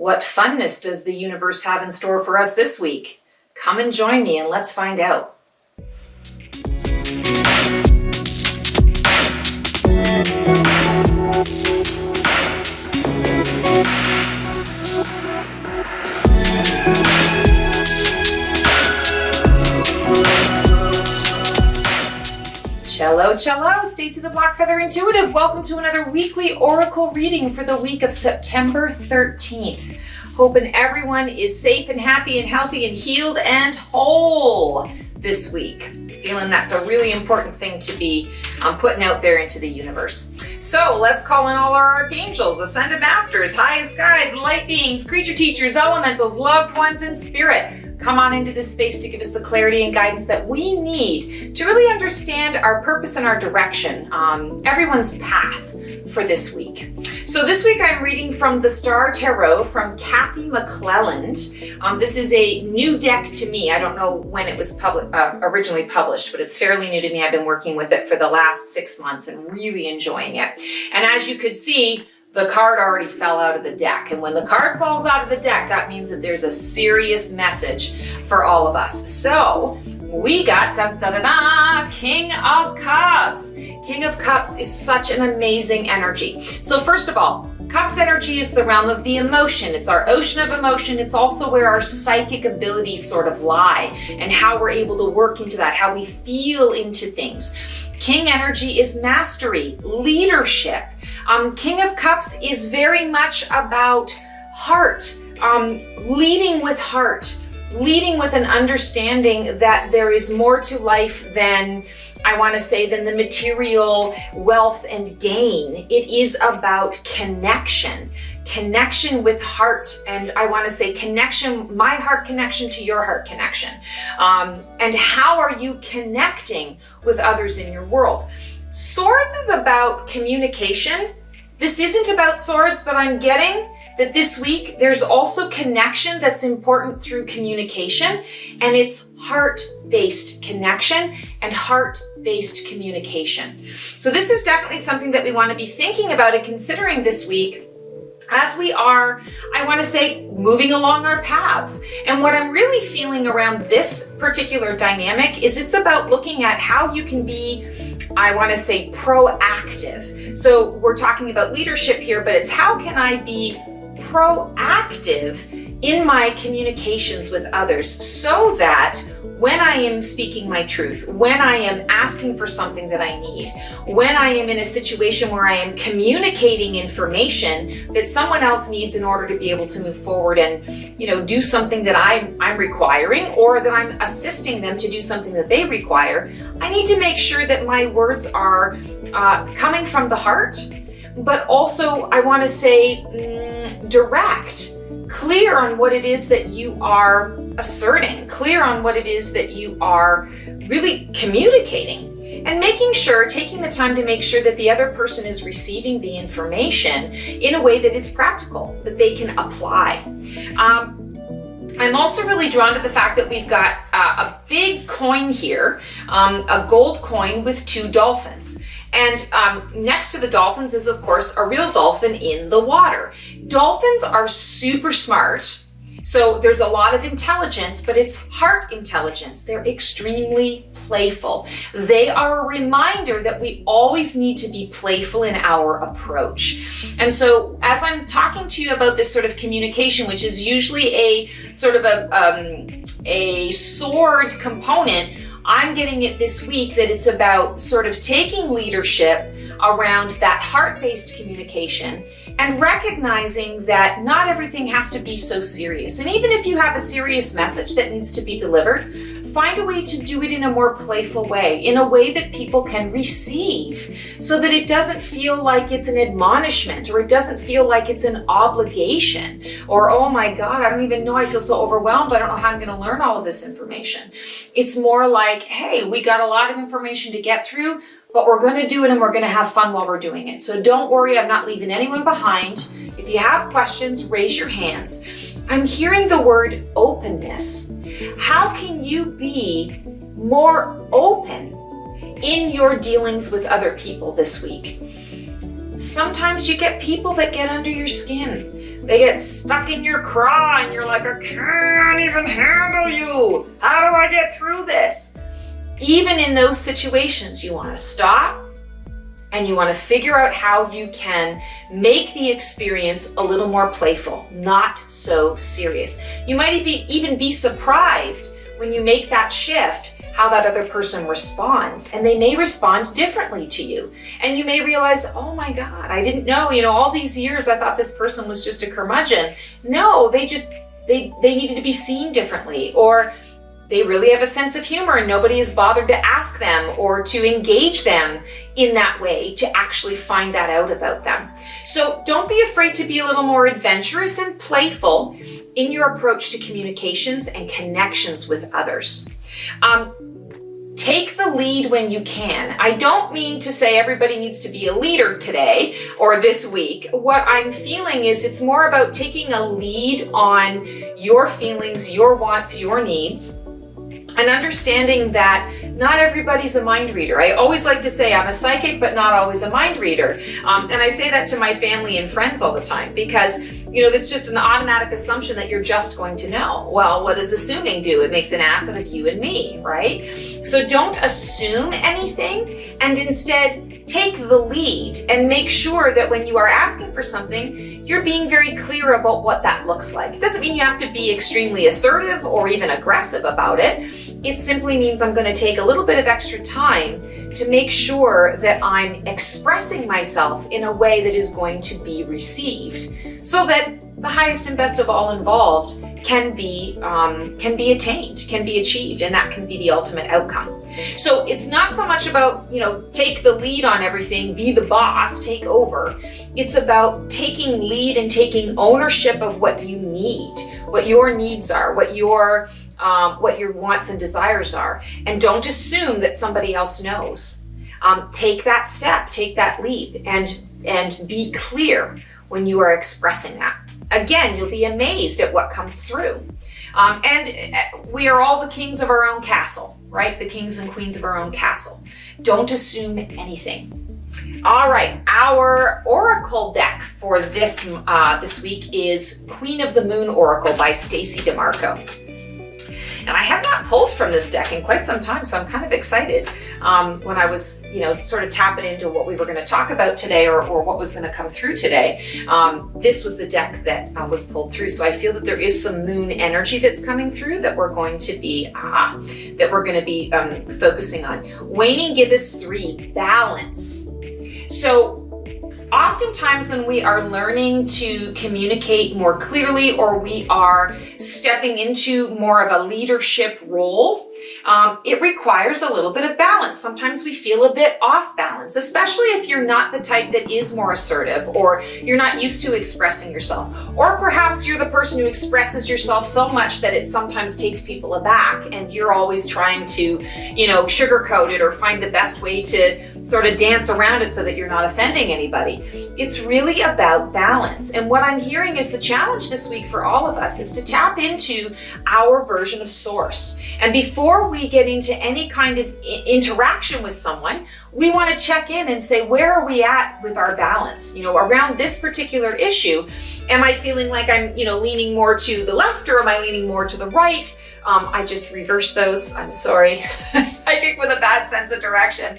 What funness does the universe have in store for us this week? Come and join me and let's find out. Cello, cello, Stacey the Black Feather Intuitive. Welcome to another weekly oracle reading for the week of September 13th. Hoping everyone is safe and happy and healthy and healed and whole this week. Feeling that's a really important thing to be putting out there into the universe. So let's call in all our archangels, ascended masters, highest guides, light beings, creature teachers, elementals, loved ones in spirit. Come on into this space to give us the clarity and guidance that we need to really understand our purpose and our direction, everyone's path for this week. So this week I'm reading from the Star Tarot from Cathy McClelland. This is a new deck to me. I don't know when it was originally published, but it's fairly new to me. I've been working with it for the last 6 months and really enjoying it. And as you could see, the card already fell out of the deck. And when the card falls out of the deck, that means that there's a serious message for all of us. So we got King of Cups. King of Cups is such an amazing energy. So first of all, Cups energy is the realm of the emotion. It's our ocean of emotion. It's also where our psychic abilities sort of lie and how we're able to work into that, how we feel into things. King energy is mastery, leadership. King of Cups is very much about heart, leading with heart, leading with an understanding that there is more to life than, I want to say, than the material wealth and gain. It is about connection with heart. And I want to say connection, my heart connection to your heart connection. And how are you connecting with others in your world? Swords is about communication. This isn't about swords, but I'm getting that this week there's also connection that's important through communication, and it's heart-based connection and heart-based communication. So this is definitely something that we want to be thinking about and considering this week as we are, I want to say, moving along our paths. And what I'm really feeling around this particular dynamic is it's about looking at how you can be, I want to say, proactive. So we're talking about leadership here, but it's how can I be proactive in my communications with others so that when I am speaking my truth, when I am asking for something that I need, when I am in a situation where I am communicating information that someone else needs in order to be able to move forward and, do something that I'm requiring, or that I'm assisting them to do something that they require, I need to make sure that my words are coming from the heart, but also I want to say direct. Clear on what it is that you are asserting, clear on what it is that you are really communicating, and making sure, taking the time to make sure that the other person is receiving the information in a way that is practical, that they can apply. I'm also really drawn to the fact that we've got a big coin here, a gold coin with 2 dolphins. And next to the dolphins is, of course, a real dolphin in the water. Dolphins are super smart. So there's a lot of intelligence, but it's heart intelligence. They're extremely playful. They are a reminder that we always need to be playful in our approach. And so as I'm talking to you about this sort of communication, which is usually a sort of a sword component, I'm getting it this week that it's about sort of taking leadership around that heart-based communication and recognizing that not everything has to be so serious. And even if you have a serious message that needs to be delivered, find a way to do it in a more playful way, in a way that people can receive, so that it doesn't feel like it's an admonishment, or it doesn't feel like it's an obligation, or, oh my God, I don't even know, I feel so overwhelmed, I don't know how I'm going to learn all of this information. It's more like, hey, we got a lot of information to get through, but we're going to do it and we're going to have fun while we're doing it. So don't worry, I'm not leaving anyone behind. If you have questions, raise your hands. I'm hearing the word openness. How can you be more open in your dealings with other people this week? Sometimes you get people that get under your skin. they get stuck in your craw and you're like, I can't even handle you. How do I get through this? Even in those situations, you want to stop and you want to figure out how you can make the experience a little more playful, not so serious. You might even be surprised when you make that shift how that other person responds, and they may respond differently to you. And you may realize, oh my God, I didn't know, all these years I thought this person was just a curmudgeon. No, they needed to be seen differently, or they really have a sense of humor and nobody has bothered to ask them or to engage them in that way to actually find that out about them. So don't be afraid to be a little more adventurous and playful in your approach to communications and connections with others. Take the lead when you can. I don't mean to say everybody needs to be a leader today or this week. What I'm feeling is it's more about taking a lead on your feelings, your wants, your needs, and understanding that not everybody's a mind reader. I always like to say I'm a psychic, but not always a mind reader. And I say that to my family and friends all the time because, that's just an automatic assumption that you're just going to know. Well, what does assuming do? It makes an ass out of you and me, right? So don't assume anything and instead take the lead and make sure that when you are asking for something, you're being very clear about what that looks like. It doesn't mean you have to be extremely assertive or even aggressive about it. It simply means I'm going to take a little bit of extra time to make sure that I'm expressing myself in a way that is going to be received so that the highest and best of all involved can be attained, can be achieved, and that can be the ultimate outcome. So it's not so much about, take the lead on everything, be the boss, take over. It's about taking lead and taking ownership of what you need, what your needs are, what your wants and desires are. And don't assume that somebody else knows. Take that step, take that leap, and be clear when you are expressing that. Again, you'll be amazed at what comes through. And we are all the kings of our own castle, right? The kings and queens of our own castle. Don't assume anything. All right, our oracle deck for this week is Queen of the Moon Oracle by Stacey DeMarco. And I have not pulled from this deck in quite some time, so I'm kind of excited. When I was, sort of tapping into what we were going to talk about today or what was going to come through today, this was the deck that was pulled through. So I feel that there is some moon energy that's coming through that we're going to be focusing on. Waning Gibbous 3, balance. So oftentimes when we are learning to communicate more clearly or we are stepping into more of a leadership role, it requires a little bit of balance. Sometimes we feel a bit off balance, especially if you're not the type that is more assertive or you're not used to expressing yourself. Or perhaps you're the person who expresses yourself so much that it sometimes takes people aback and you're always trying to, sugarcoat it or find the best way to sort of dance around it so that you're not offending anybody. It's really about balance. And what I'm hearing is the challenge this week for all of us is to tap into our version of source. And before we get into any kind of interaction with someone, we want to check in and say, where are we at with our balance? Around this particular issue, am I feeling like I'm, leaning more to the left or am I leaning more to the right? I just reversed those. I'm sorry. Psychic with a bad sense of direction.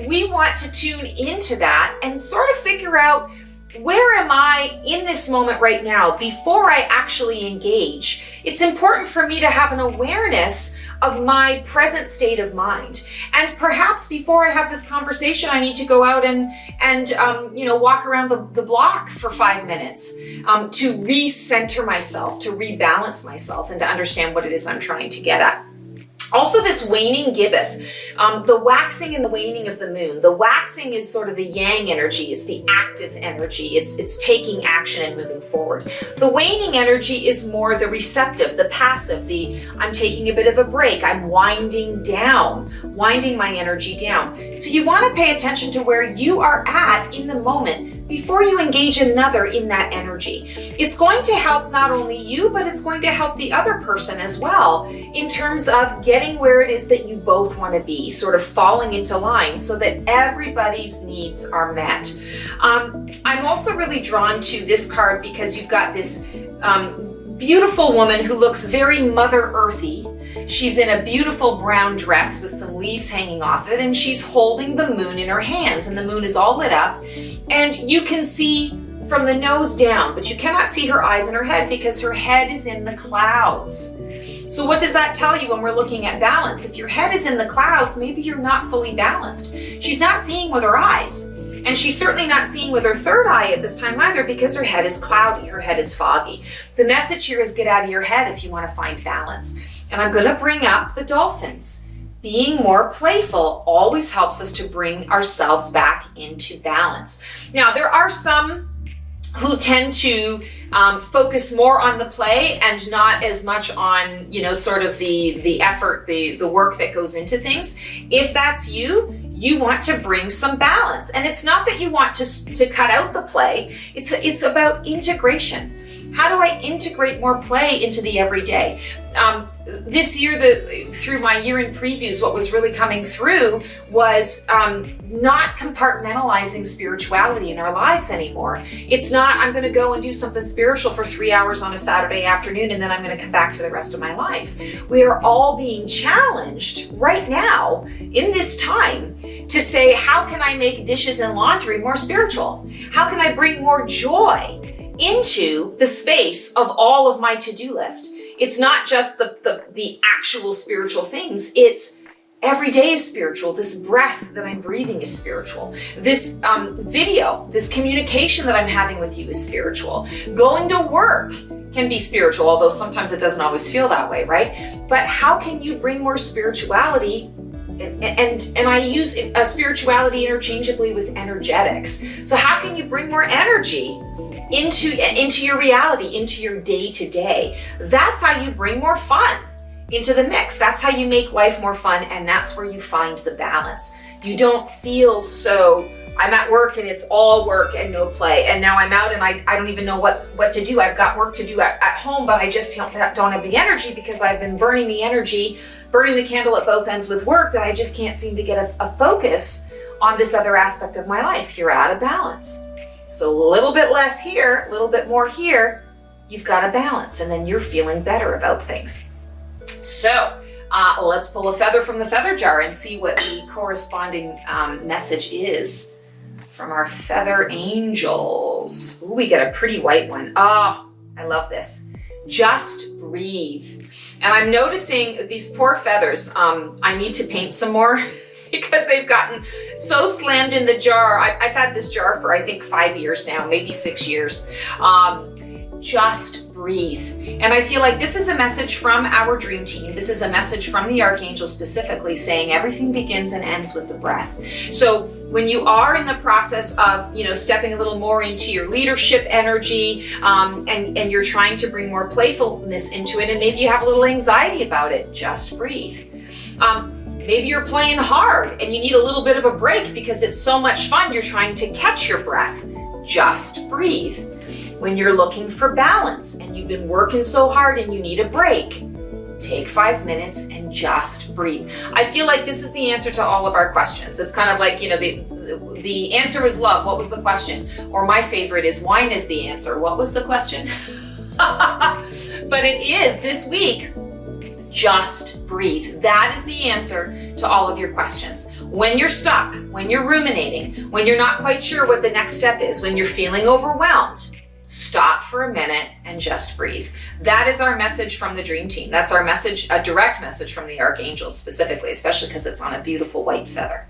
We want to tune into that and sort of figure out, where am I in this moment right now before I actually engage? It's important for me to have an awareness of my present state of mind. And perhaps before I have this conversation, I need to go out and walk around the block for 5 minutes to recenter myself, to rebalance myself, and to understand what it is I'm trying to get at. Also, this waning gibbous, the waxing and the waning of the moon. The waxing is sort of the yang energy. It's the active energy. It's taking action and moving forward. The waning energy is more the receptive, the passive, I'm taking a bit of a break. I'm winding my energy down. So you want to pay attention to where you are at in the moment before you engage another in that energy. It's going to help not only you, but it's going to help the other person as well in terms of getting where it is that you both want to be, sort of falling into line so that everybody's needs are met. I'm also really drawn to this card because you've got this beautiful woman who looks very Mother Earthy. She's in a beautiful brown dress with some leaves hanging off it, and she's holding the moon in her hands, and the moon is all lit up, and you can see from the nose down, but you cannot see her eyes and her head because her head is in the clouds. So what does that tell you when we're looking at balance? If your head is in the clouds, maybe you're not fully balanced. She's not seeing with her eyes, and she's certainly not seeing with her third eye at this time either because her head is cloudy, her head is foggy. The message here is get out of your head if you want to find balance. And I'm going to bring up the dolphins. Being more playful always helps us to bring ourselves back into balance. Now, there are some who tend to focus more on the play and not as much on, sort of the effort, the work that goes into things. If that's you, you want to bring some balance. And it's not that you want to cut out the play. It's about integration. How do I integrate more play into the everyday? This year, through my year-end previews, what was really coming through was not compartmentalizing spirituality in our lives anymore. It's not, I'm going to go and do something spiritual for 3 hours on a Saturday afternoon, and then I'm going to come back to the rest of my life. We are all being challenged right now in this time to say, how can I make dishes and laundry more spiritual? How can I bring more joy into the space of all of my to-do list? It's not just the actual spiritual things. It's every day is spiritual. This breath that I'm breathing is spiritual. This video, this communication that I'm having with you is spiritual. Going to work can be spiritual, although sometimes it doesn't always feel that way, right? But how can you bring more spirituality? And I use spirituality interchangeably with energetics. So how can you bring more energy into your reality, into your day-to-day? That's how you bring more fun into the mix. That's how you make life more fun, and that's where you find the balance. You don't feel so, I'm at work and it's all work and no play, and now I'm out and I don't even know what to do. I've got work to do at home, but I just don't have the energy because I've been burning the candle at both ends with work, that I just can't seem to get a focus on this other aspect of my life. You're out of balance. So a little bit less here, a little bit more here, you've got a balance, and then you're feeling better about things. So let's pull a feather from the feather jar and see what the corresponding message is from our feather angels. Ooh, we get a pretty white one. Oh, I love this. Just breathe. And I'm noticing these poor feathers. I need to paint some more because they've gotten so slammed in the jar. I've had this jar for I think 5 years now, maybe 6 years. Just breathe. And I feel like this is a message from our dream team. This is a message from the archangel specifically saying everything begins and ends with the breath. So when you are in the process of, stepping a little more into your leadership energy, and you're trying to bring more playfulness into it, and maybe you have a little anxiety about it, just breathe. Maybe you're playing hard and you need a little bit of a break because it's so much fun. You're trying to catch your breath. Just breathe. When you're looking for balance and you've been working so hard and you need a break, take 5 minutes and just breathe. I feel like this is the answer to all of our questions. It's kind of like, the answer is love. What was the question? Or my favorite is wine is the answer. What was the question? But it is this week. Just breathe. That is the answer to all of your questions. When you're stuck, when you're ruminating, when you're not quite sure what the next step is, when you're feeling overwhelmed, stop for a minute and just breathe. That is our message from the dream team. That's our message, a direct message from the archangels specifically, especially because it's on a beautiful white feather.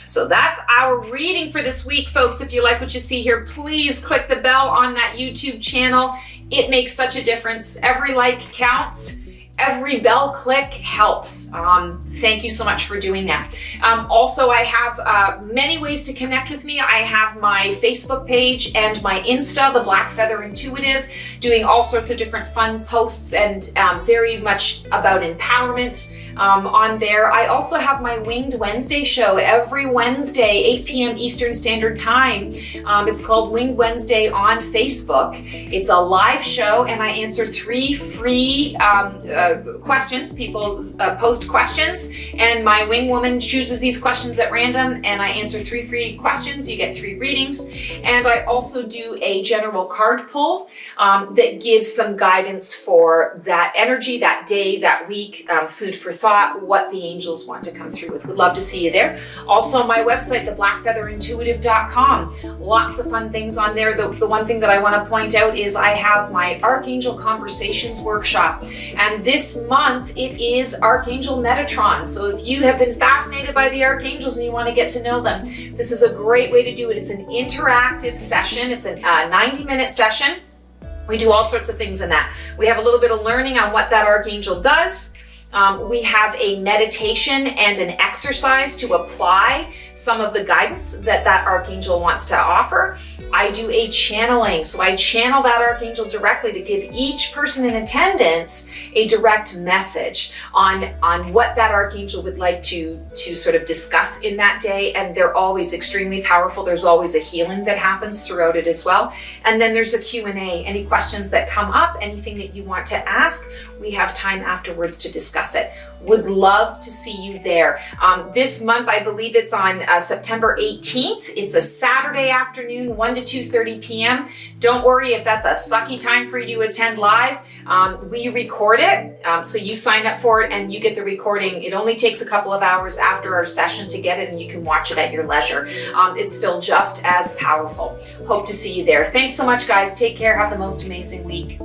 So that's our reading for this week, folks. If you like what you see here, please click the bell on that YouTube channel. It makes such a difference. Every like counts. Every bell click helps. Thank you so much for doing that. Also, I have many ways to connect with me. I have my Facebook page and my Insta, The Black Feather Intuitive, doing all sorts of different fun posts and very much about empowerment, on there. I also have my Winged Wednesday show every Wednesday, 8 p.m. Eastern Standard Time. It's called Winged Wednesday on Facebook. It's a live show, and I answer 3 free questions. People post questions, and my wing woman chooses these questions at random, and I answer 3 free questions. You get 3 readings. And I also do a general card pull that gives some guidance for that energy, that day, that week, food for thought, what the angels want to come through with. We'd love to see you there. Also, my website, theblackfeatherintuitive.com. Lots of fun things on there. The one thing that I want to point out is I have my Archangel Conversations workshop. And this month, it is Archangel Metatron. So if you have been fascinated by the archangels and you want to get to know them, this is a great way to do it. It's an interactive session. It's a 90-minute session. We do all sorts of things in that. We have a little bit of learning on what that archangel does. We have a meditation and an exercise to apply some of the guidance that archangel wants to offer. I do a channeling, so I channel that archangel directly to give each person in attendance a direct message on what that archangel would like to sort of discuss in that day, and they're always extremely powerful. There's always a healing that happens throughout it as well. And then there's a Q&A. Any questions that come up, anything that you want to ask, we have time afterwards to discuss it. Would love to see you there. This month, I believe it's on September 18th. It's a Saturday afternoon, 1 to 2:30 p.m. Don't worry if that's a sucky time for you to attend live. We record it, so you sign up for it and you get the recording. It only takes a couple of hours after our session to get it, and you can watch it at your leisure. It's still just as powerful. Hope to see you there. Thanks so much, guys. Take care. Have the most amazing week.